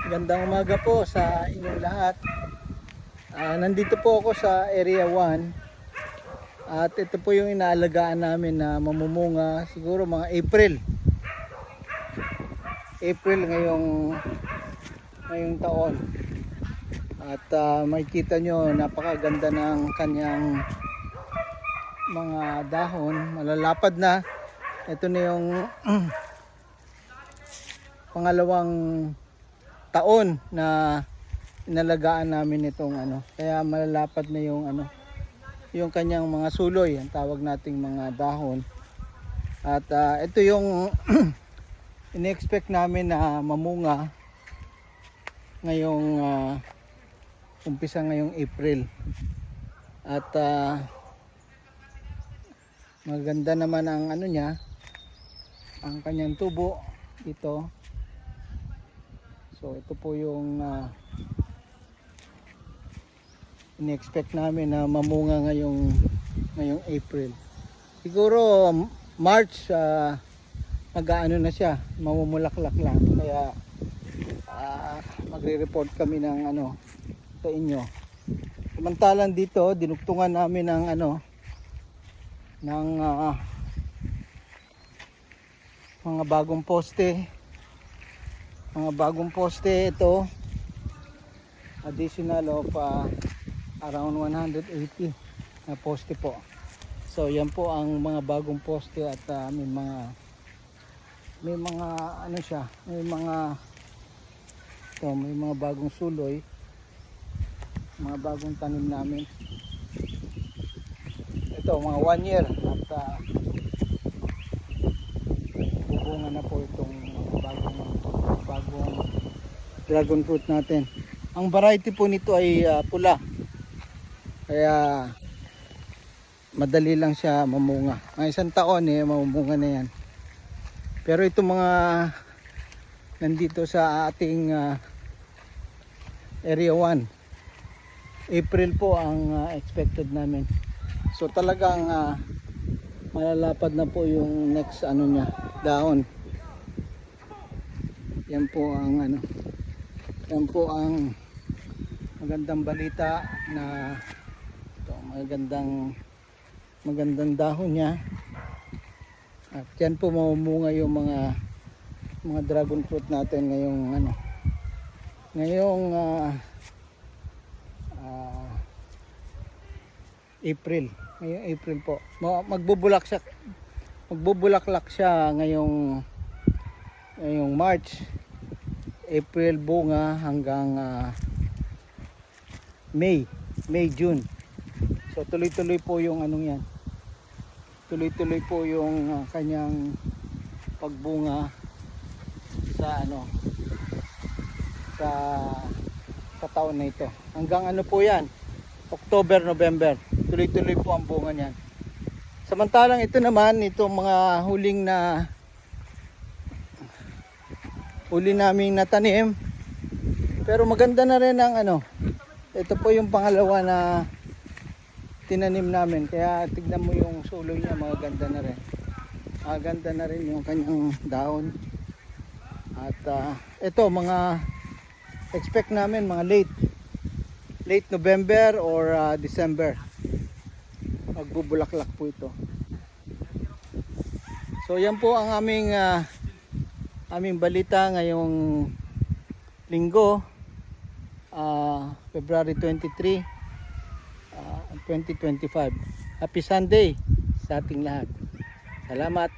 Gandang umaga po sa inyong lahat. Nandito po ako sa Area 1 at ito po yung inaalagaan namin na mamumunga siguro mga April ngayong taon. At makikita nyo napakaganda ng kanyang mga dahon, malalapad na. Ito na yung pangalawang taon na inalagaan namin itong kaya malalapad na yung kanyang mga suloy, ang tawag nating mga dahon. At ito yung in-expect namin na mamunga ngayong umpisa ngayong April. At maganda naman ang niya, ang kanyang tubo dito. So ito po yung in-expect namin na mamunga ngayong April. Siguro March mag-aano na siya, mamumulaklak lang. Kaya magre-report kami ng sa inyo. Samantalang dito dinugtungan namin ng mga bagong poste. Ito additional of around 180 na poste po. So yan po ang mga bagong poste at may mga may mga bagong suloy, mga bagong tanim namin. Ito mga 1 year at bubunga na po itong bagong dragon fruit natin. Ang variety po nito ay pula, kaya madali lang siya mamunga. Ang isang taon mamunga na yan. Pero itong mga nandito sa ating Area 1, April po ang expected namin. So talagang malalapad na po yung next niya, dahon. Yan po ang magandang balita na ito, magandang dahon niya. At yan po mamumunga yung mga dragon fruit natin ngayong April po. Magbubulaklak siya ngayong March, April bunga hanggang May, June. So tuloy-tuloy po yung yan. Tuloy-tuloy po yung kanyang pagbunga sa sa taon na ito. Hanggang po yan, October, November. Tuloy-tuloy po ang bunga niyan. Samantalang ito naman, itong mga huli naming natanim, pero maganda na rin ang ito po yung pangalawa na tinanim namin, kaya tignan mo yung suloy niya, maganda na rin yung kanyang dahon. At ito mga expect namin mga late November or December magbubulaklak po ito. So yan po ang aming balita ngayong linggo, February 23, 2025. Happy Sunday sa ating lahat. Salamat.